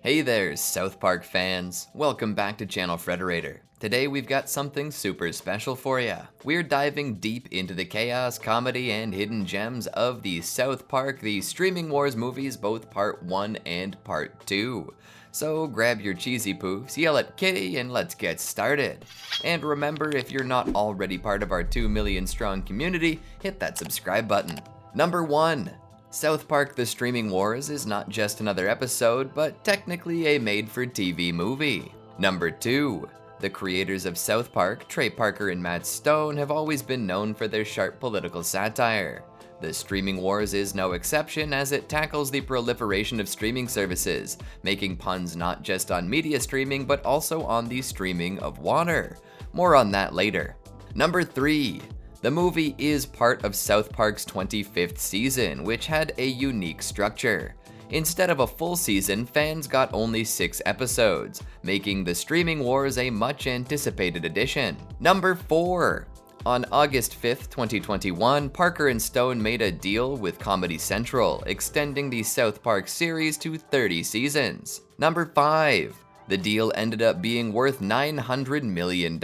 Hey there, South Park fans. Welcome back to ChannelFrederator. Today we've got something super special for you. We're diving deep into the chaos, comedy, and hidden gems of the South Park, the Streaming Wars movies, both Part 1 and Part 2. So grab your cheesy poofs, yell at Kitty, and let's get started. And remember, if you're not already part of our 2 million strong community, hit that subscribe button. Number 1. South Park The Streaming Wars is not just another episode, but technically a made-for-TV movie. Number 2. The creators of South Park, Trey Parker and Matt Stone, have always been known for their sharp political satire. The Streaming Wars is no exception, as it tackles the proliferation of streaming services, making puns not just on media streaming, but also on the streaming of water. More on that later. Number 3. The movie is part of South Park's 25th season, which had a unique structure. Instead of a full season, fans got only 6 episodes, making The Streaming Wars a much-anticipated addition. Number 4. On August 5th, 2021, Parker and Stone made a deal with Comedy Central, extending the South Park series to 30 seasons. Number 5. The deal ended up being worth $900 million.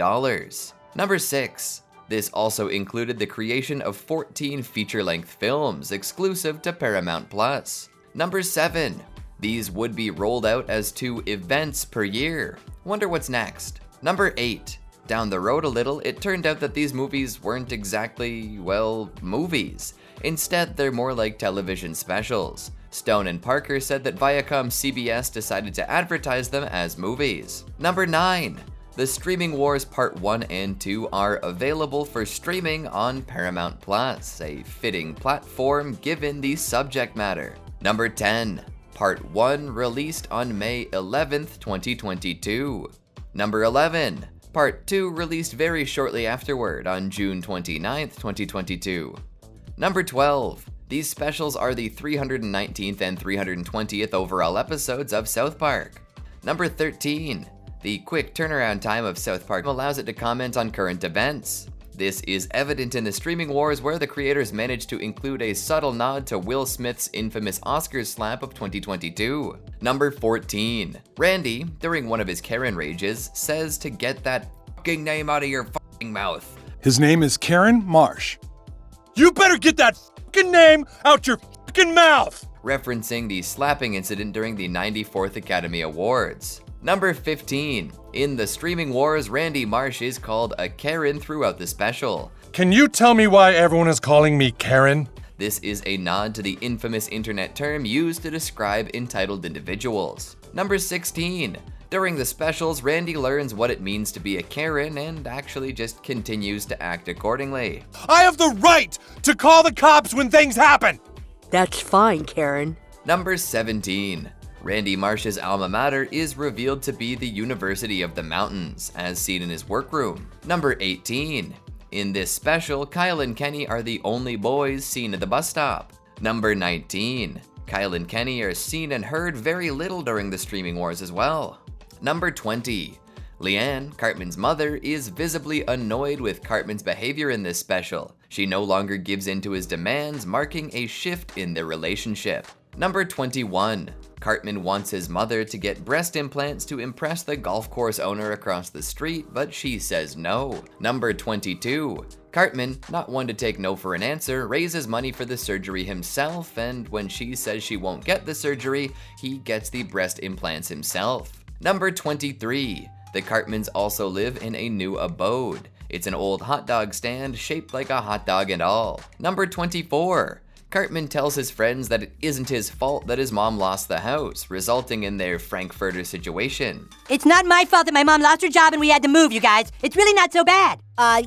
Number 6. This also included the creation of 14 feature-length films exclusive to Paramount+. Number 7. These would be rolled out as 2 events per year. Wonder what's next. Number 8. Down the road a little, it turned out that these movies weren't exactly, well, movies. Instead, they're more like television specials. Stone and Parker said that Viacom CBS decided to advertise them as movies. Number 9. The Streaming Wars Part 1 and 2 are available for streaming on Paramount+, a fitting platform given the subject matter. Number 10. Part 1 released on May 11th, 2022. Number 11. Part 2 released very shortly afterward on June 29th, 2022. Number 12. These specials are the 319th and 320th overall episodes of South Park. Number 13. The quick turnaround time of South Park allows it to comment on current events. This is evident in The Streaming Wars, where the creators managed to include a subtle nod to Will Smith's infamous Oscars slap of 2022. Number 14. Randy, during one of his Karen rages, says to get that fucking name out of your fucking mouth. His name is Karen Marsh. You better get that fucking name out your fucking mouth! Referencing the slapping incident during the 94th Academy Awards. Number 15. In The Streaming Wars, Randy Marsh is called a Karen throughout the special. Can you tell me why everyone is calling me Karen? This is a nod to the infamous internet term used to describe entitled individuals. Number 16. During the specials, Randy learns what it means to be a Karen and actually just continues to act accordingly. I have the right to call the cops when things happen! That's fine, Karen. Number 17. Randy Marsh's alma mater is revealed to be the University of the Mountains, as seen in his workroom. Number 18. In this special, Kyle and Kenny are the only boys seen at the bus stop. Number 19. Kyle and Kenny are seen and heard very little during the Streaming Wars as well. Number 20. Leanne, Cartman's mother, is visibly annoyed with Cartman's behavior in this special. She no longer gives in to his demands, marking a shift in their relationship. Number 21. Cartman wants his mother to get breast implants to impress the golf course owner across the street, but she says no. Number 22. Cartman, not one to take no for an answer, raises money for the surgery himself, and when she says she won't get the surgery, he gets the breast implants himself. Number 23. The Cartmans also live in a new abode. It's an old hot dog stand shaped like a hot dog and all. Number 24. Cartman tells his friends that it isn't his fault that his mom lost the house, resulting in their Frankfurter situation. It's not my fault that my mom lost her job and we had to move, you guys. It's really not so bad.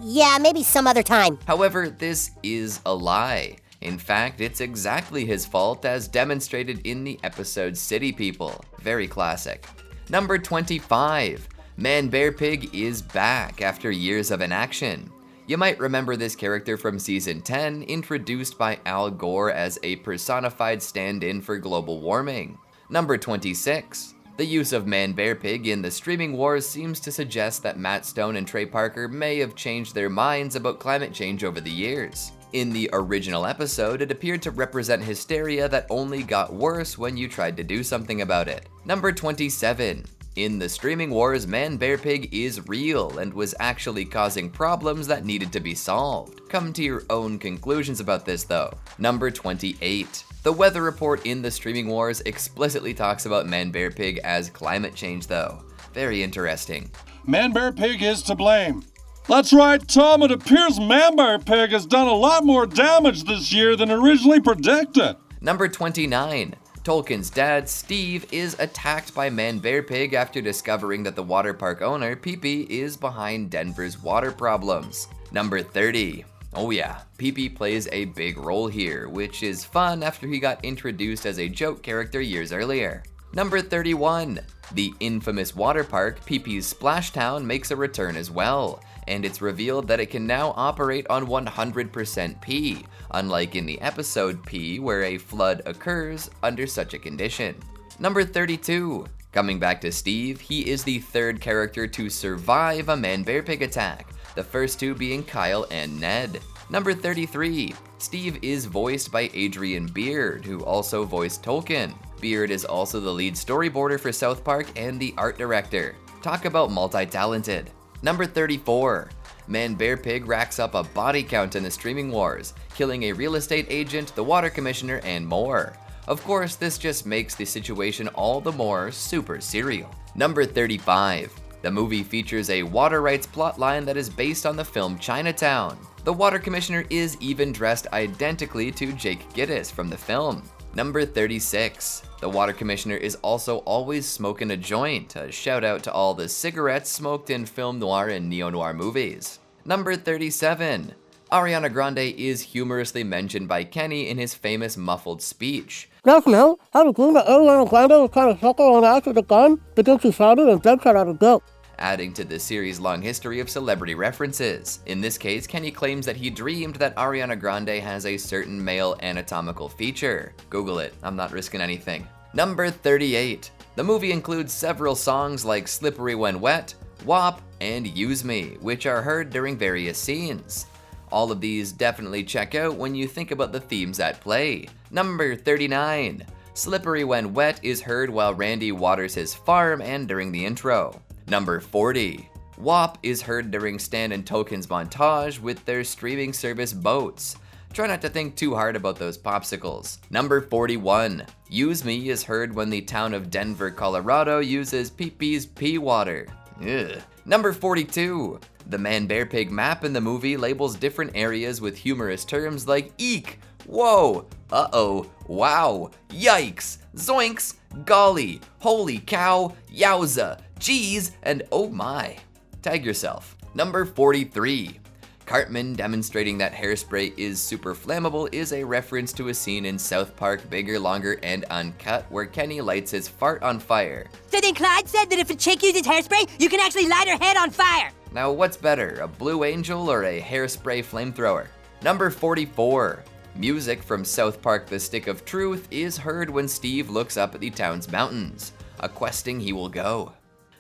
Yeah, maybe some other time. However, this is a lie. In fact, it's exactly his fault, as demonstrated in the episode City People. Very classic. Number 25. Man Bear Pig is back after years of inaction. You might remember this character from Season 10, introduced by Al Gore as a personified stand-in for global warming. Number 26. The use of Man Bear Pig in The Streaming Wars seems to suggest that Matt Stone and Trey Parker may have changed their minds about climate change over the years. In the original episode, it appeared to represent hysteria that only got worse when you tried to do something about it. Number 27. In the streaming wars, Man-Bear-Pig is real and was actually causing problems that needed to be solved. Come to your own conclusions about this though. Number 28. The weather report in the streaming wars explicitly talks about Man-Bear-Pig as climate change though. Very interesting. Man-Bear-Pig is to blame. That's right, Tom. It appears Man-Bear-Pig has done a lot more damage this year than originally predicted. Number 29. Tolkien's dad, Steve, is attacked by Man-Bear-Pig after discovering that the water park owner, Pee-Pee, is behind Denver's water problems. Number 30. Oh yeah, Pee-Pee plays a big role here, which is fun after he got introduced as a joke character years earlier. Number 31. The infamous water park, Pee-Pee's Splash Town, makes a return as well, and it's revealed that it can now operate on 100% pee, unlike in the episode P where a flood occurs under such a condition. Number 32. Coming back to Steve, he is the third character to survive a Man-Bear-Pig attack, the first two being Kyle and Ned. Number 33. Steve is voiced by Adrian Beard, who also voiced Tolkien. Beard is also the lead storyboarder for South Park and the art director. Talk about multi-talented. Number 34. Man-Bear-Pig racks up a body count in the streaming wars, killing a real estate agent, the water commissioner, and more. Of course, this just makes the situation all the more super serial. Number 35. The movie features a water rights plotline that is based on the film Chinatown. The water commissioner is even dressed identically to Jake Gittes from the film. Number 36. The water commissioner is also always smoking a joint, a shout out to all the cigarettes smoked in film noir and neo-noir movies. Number 37. Ariana Grande is humorously mentioned by Kenny in his famous muffled speech. Just know how the dream that Ariana Grande was trying to suckle on after the gun, but then she shouted and then shot out a joke. Adding to the series' long history of celebrity references. In this case, Kenny claims that he dreamed that Ariana Grande has a certain male anatomical feature. Google it, I'm not risking anything. Number 38. The movie includes several songs like Slippery When Wet, WAP, and Use Me, which are heard during various scenes. All of these definitely check out when you think about the themes at play. Number 39. Slippery When Wet is heard while Randy waters his farm and during the intro. Number 40. WAP is heard during Stan and Token's montage with their streaming service boats. Try not to think too hard about those popsicles. Number 41. Use Me is heard when the town of Denver, Colorado uses Pee-Pee's pee water. Ugh. Number 42. The Man-Bear-Pig map in the movie labels different areas with humorous terms like eek, whoa, uh-oh, wow, yikes, zoinks, golly, holy cow, yowza, geez, and oh my. Tag yourself. Number 43. Cartman demonstrating that hairspray is super flammable is a reference to a scene in South Park Bigger, Longer, and Uncut where Kenny lights his fart on fire. So then Clyde said that if a chick uses hairspray, you can actually light her head on fire. Now what's better, a Blue Angel or a hairspray flamethrower? Number 44. Music from South Park The Stick of Truth is heard when Steve looks up at the town's mountains. A-questing he will go.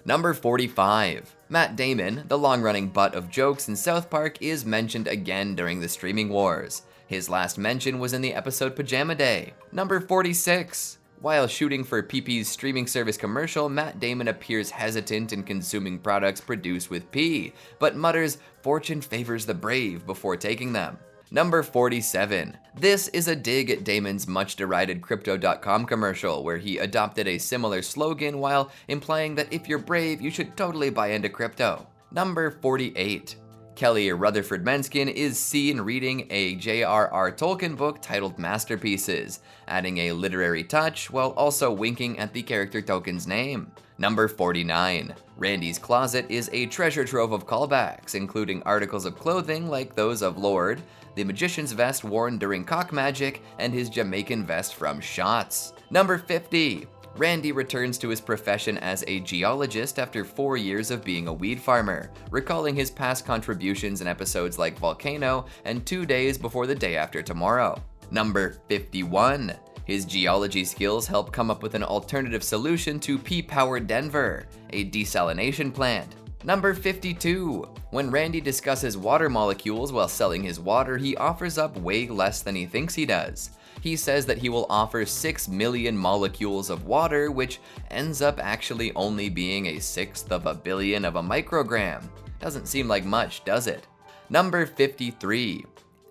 Number 45. Matt Damon, the long-running butt of jokes in South Park, is mentioned again during the streaming wars. His last mention was in the episode Pajama Day. Number 46. While shooting for Pee-Pee's streaming service commercial, Matt Damon appears hesitant in consuming products produced with pee, but mutters, "Fortune favors the brave," before taking them. Number 47. This is a dig at Damon's much derided Crypto.com commercial where he adopted a similar slogan while implying that if you're brave, you should totally buy into crypto. Number 48. Kelly Rutherford Menskin is seen reading a J.R.R. Tolkien book titled Masterpieces, adding a literary touch while also winking at the character Tolkien's name. Number 49. Randy's closet is a treasure trove of callbacks, including articles of clothing like those of Lord, the magician's vest worn during cock magic, and his Jamaican vest from Shots. Number 50. Randy returns to his profession as a geologist after 4 years of being a weed farmer, recalling his past contributions in episodes like Volcano and 2 Days Before the Day After Tomorrow. Number 51. His geology skills help come up with an alternative solution to P-Power Denver, a desalination plant. Number 52. When Randy discusses water molecules while selling his water, he offers up way less than he thinks he does. He says that he will offer 6 million molecules of water, which ends up actually only being a 1/6 of a billion of a microgram. Doesn't seem like much, does it? Number 53.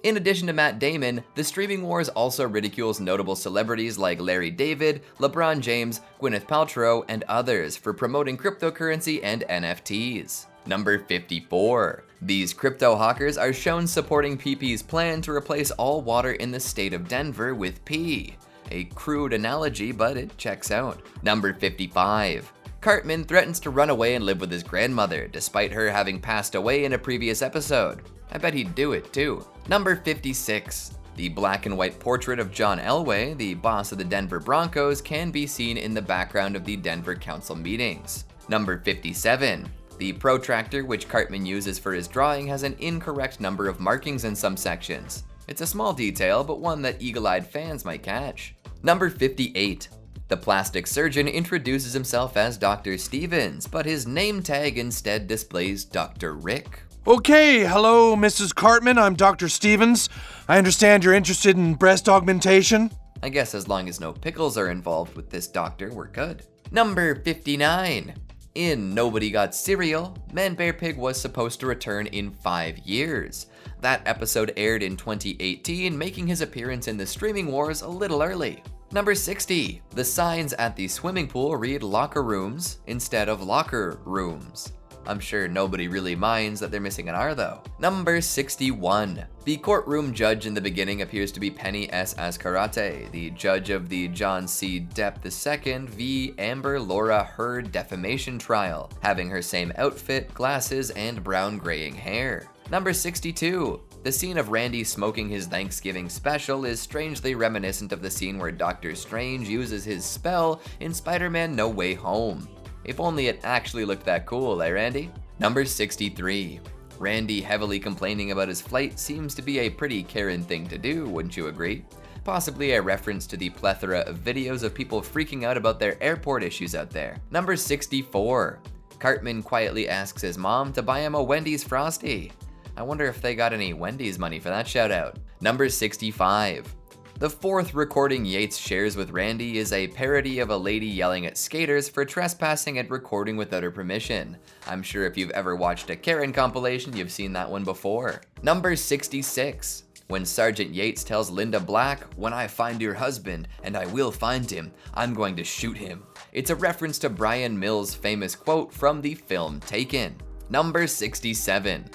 In addition to Matt Damon, the streaming wars also ridicules notable celebrities like Larry David, LeBron James, Gwyneth Paltrow, and others for promoting cryptocurrency and NFTs. Number 54. These crypto hawkers are shown supporting PP's plan to replace all water in the state of Denver with pee. A crude analogy, but it checks out. Number 55. Cartman threatens to run away and live with his grandmother, despite her having passed away in a previous episode. I bet he'd do it too. Number 56. The black and white portrait of John Elway, the boss of the Denver Broncos, can be seen in the background of the Denver Council meetings. Number 57. The protractor which Cartman uses for his drawing has an incorrect number of markings in some sections. It's a small detail, but one that eagle-eyed fans might catch. Number 58. The plastic surgeon introduces himself as Dr. Stevens, but his name tag instead displays Dr. Rick. Okay, hello, Mrs. Cartman. I'm Dr. Stevens. I understand you're interested in breast augmentation. I guess as long as no pickles are involved with this doctor, we're good. Number 59. In Nobody Got Cereal, Man Bear Pig was supposed to return in 5 years. That episode aired in 2018, making his appearance in the streaming wars a little early. Number 60. The signs at the swimming pool read locker rooms instead of locker rooms. I'm sure nobody really minds that they're missing an R though. Number 61. The courtroom judge in the beginning appears to be Penny S. Ascarate, the judge of the John C. Depp II v. Amber Laura Heard defamation trial, having her same outfit, glasses, and brown graying hair. Number 62. The scene of Randy smoking his Thanksgiving special is strangely reminiscent of the scene where Doctor Strange uses his spell in Spider-Man No Way Home. If only it actually looked that cool, eh, Randy? Number 63. Randy heavily complaining about his flight seems to be a pretty Karen thing to do, wouldn't you agree? Possibly a reference to the plethora of videos of people freaking out about their airport issues out there. Number 64. Cartman quietly asks his mom to buy him a Wendy's Frosty. I wonder if they got any Wendy's money for that shout out. Number 65. The fourth recording Yates shares with Randy is a parody of a lady yelling at skaters for trespassing and recording without her permission. I'm sure if you've ever watched a Karen compilation, you've seen that one before. Number 66. When Sergeant Yates tells Linda Black, "When I find your husband, and I will find him, I'm going to shoot him." It's a reference to Brian Mills' famous quote from the film Taken. Number 67.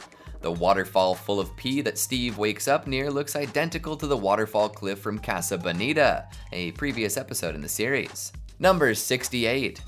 The waterfall full of pee that Steve wakes up near looks identical to the waterfall cliff from Casa Bonita, a previous episode in the series. Number 68.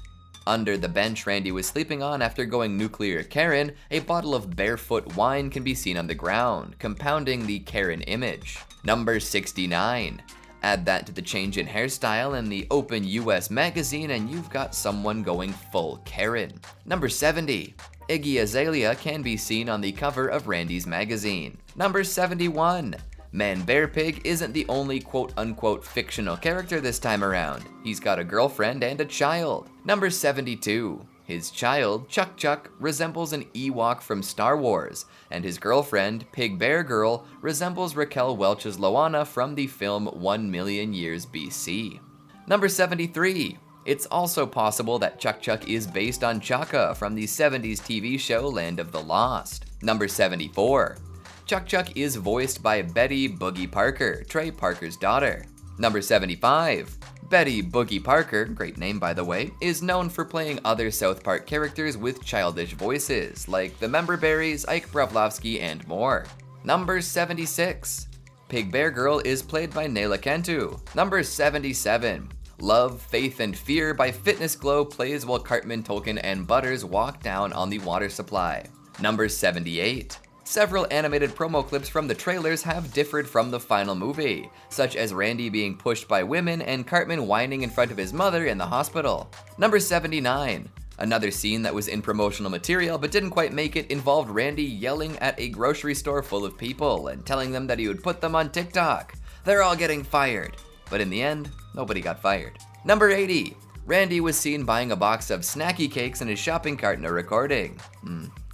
Under the bench Randy was sleeping on after going nuclear Karen, a bottle of barefoot wine can be seen on the ground, compounding the Karen image. Number 69. Add that to the change in hairstyle in the Open US magazine and you've got someone going full Karen. Number 70. Iggy Azalea can be seen on the cover of Randy's magazine. Number 71. Man Bear Pig isn't the only quote-unquote fictional character this time around. He's got a girlfriend and a child. Number 72. His child, Chuck Chuck, resembles an Ewok from Star Wars, and his girlfriend, Pig Bear Girl, resembles Raquel Welch's Loana from the film 1 Million Years BC. Number 73. It's also possible that Chuck Chuck is based on Chaka from the 70s TV show Land of the Lost. Number 74. Chuck Chuck is voiced by Betty Boogie Parker, Trey Parker's daughter. Number 75. Betty Boogie Parker, great name by the way, is known for playing other South Park characters with childish voices, like the Member Berries, Ike Broflovsky, and more. Number 76. Pig Bear Girl is played by Nayla Cantu. Number 77. Love, Faith, and Fear by Fitness Glow plays while Cartman, Tolkien, and Butters walk down on the water supply. Number 78. Several animated promo clips from the trailers have differed from the final movie, such as Randy being pushed by women and Cartman whining in front of his mother in the hospital. Number 79. Another scene that was in promotional material but didn't quite make it involved Randy yelling at a grocery store full of people and telling them that he would put them on TikTok. They're all getting fired. But in the end, nobody got fired. Number 80. Randy was seen buying a box of snacky cakes in his shopping cart in a recording.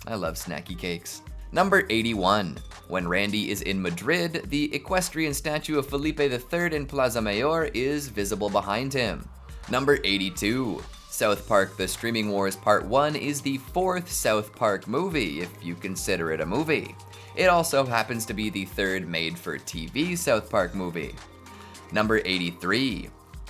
I love snacky cakes. Number 81. When Randy is in Madrid, the equestrian statue of Felipe III in Plaza Mayor is visible behind him. Number 82. South Park The Streaming Wars Part 1 is the 4th South Park movie, if you consider it a movie. It also happens to be the 3rd made-for-TV South Park movie. Number 83.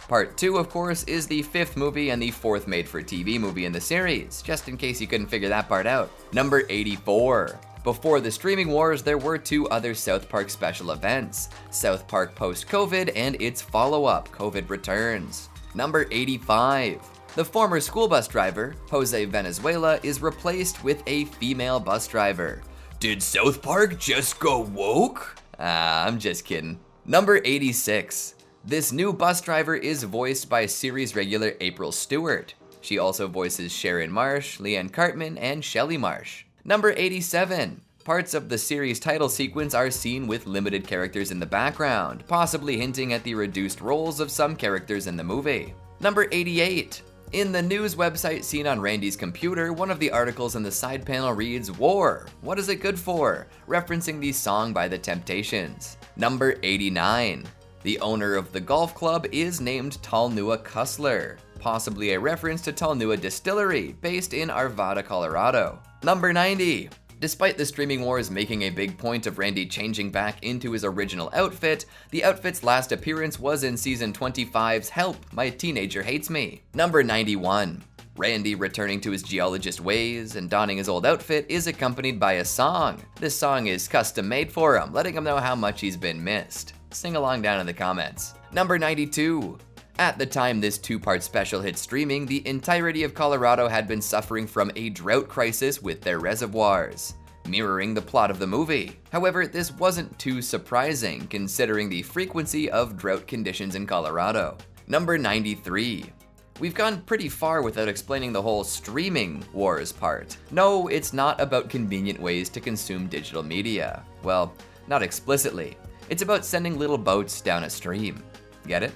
Part 2, of course, is the 5th movie and the 4th made-for-TV movie in the series, just in case you couldn't figure that part out. Number 84. Before the Streaming Wars, there were 2 other South Park special events, South Park Post-COVID and its follow-up, COVID Returns. Number 85. The former school bus driver, Jose Venezuela, is replaced with a female bus driver. Did South Park just go woke? I'm just kidding. Number 86. This new bus driver is voiced by series regular April Stewart. She also voices Sharon Marsh, Leanne Cartman, and Shelley Marsh. Number 87. Parts of the series title sequence are seen with limited characters in the background, possibly hinting at the reduced roles of some characters in the movie. Number 88. In the news website seen on Randy's computer, one of the articles in the side panel reads, "War, what is it good for?" referencing the song by The Temptations. Number 89. The owner of the golf club is named Talnua Cussler, possibly a reference to Talnua Distillery, based in Arvada, Colorado. Number 90. Despite the Streaming Wars making a big point of Randy changing back into his original outfit, the outfit's last appearance was in Season 25's Help, My Teenager Hates Me. Number 91. Randy returning to his geologist ways and donning his old outfit is accompanied by a song. This song is custom made for him, letting him know how much he's been missed. Sing along down in the comments. Number 92. At the time this 2-part special hit streaming, the entirety of Colorado had been suffering from a drought crisis with their reservoirs, mirroring the plot of the movie. However, this wasn't too surprising considering the frequency of drought conditions in Colorado. Number 93. We've gone pretty far without explaining the whole streaming wars part. No, it's not about convenient ways to consume digital media. Well, not explicitly. It's about sending little boats down a stream. Get it?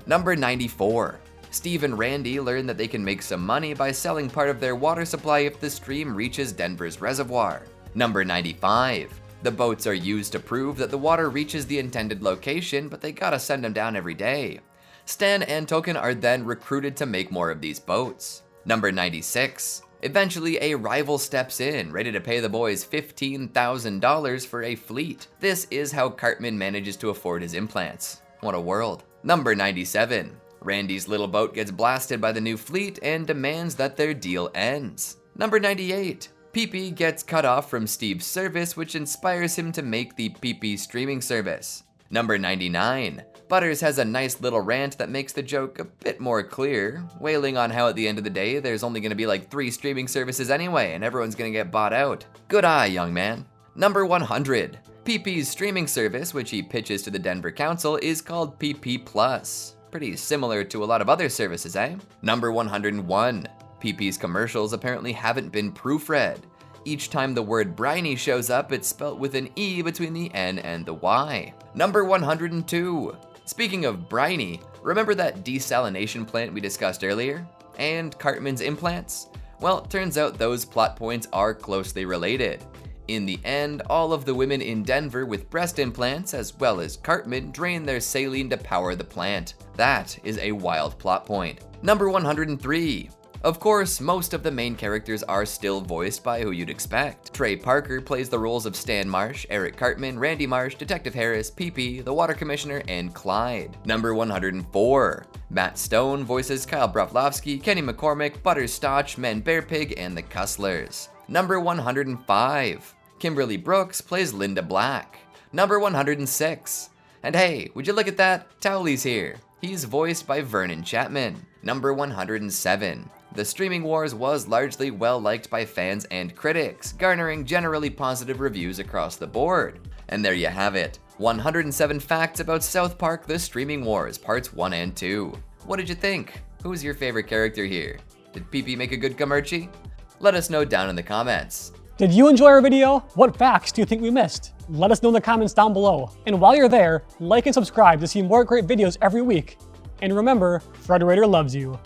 Number 94. Steve and Randy learn that they can make some money by selling part of their water supply if the stream reaches Denver's reservoir. Number 95. The boats are used to prove that the water reaches the intended location, but they gotta send them down every day. Stan and Token are then recruited to make more of these boats. Number 96. Eventually, a rival steps in, ready to pay the boys $15,000 for a fleet. This is how Cartman manages to afford his implants. What a world. Number 97. Randy's little boat gets blasted by the new fleet and demands that their deal ends. Number 98. Pee-Pee gets cut off from Steve's service, which inspires him to make the Pee-Pee streaming service. Number 99. Butters has a nice little rant that makes the joke a bit more clear, wailing on how at the end of the day there's only going to be like 3 streaming services anyway and everyone's going to get bought out. Good eye, young man. Number 100. Pee-Pee's streaming service, which he pitches to the Denver Council, is called Pee-Pee Plus. Pretty similar to a lot of other services, eh? Number 101. Pee-Pee's commercials apparently haven't been proofread. Each time the word briny shows up, it's spelt with an E between the N and the Y. Number 102. Speaking of briny, remember that desalination plant we discussed earlier? And Cartman's implants? Well, it turns out those plot points are closely related. In the end, all of the women in Denver with breast implants, as well as Cartman, drain their saline to power the plant. That is a wild plot point. Number 103. Of course, most of the main characters are still voiced by who you'd expect. Trey Parker plays the roles of Stan Marsh, Eric Cartman, Randy Marsh, Detective Harris, Pee-Pee, the Water Commissioner, and Clyde. Number 104. Matt Stone voices Kyle Broflovsky, Kenny McCormick, Butterscotch, Men Bear Pig, and the Cusslers. Number 105. Kimberly Brooks plays Linda Black. Number 106. And hey, would you look at that? Towley's here. He's voiced by Vernon Chapman. Number 107. The Streaming Wars was largely well-liked by fans and critics, garnering generally positive reviews across the board. And there you have it. 107 facts about South Park The Streaming Wars, Parts 1 and 2. What did you think? Who's your favorite character here? Did Pee-Pee make a good commerci? Let us know down in the comments. Did you enjoy our video? What facts do you think we missed? Let us know in the comments down below. And while you're there, like and subscribe to see more great videos every week. And remember, Frederator loves you.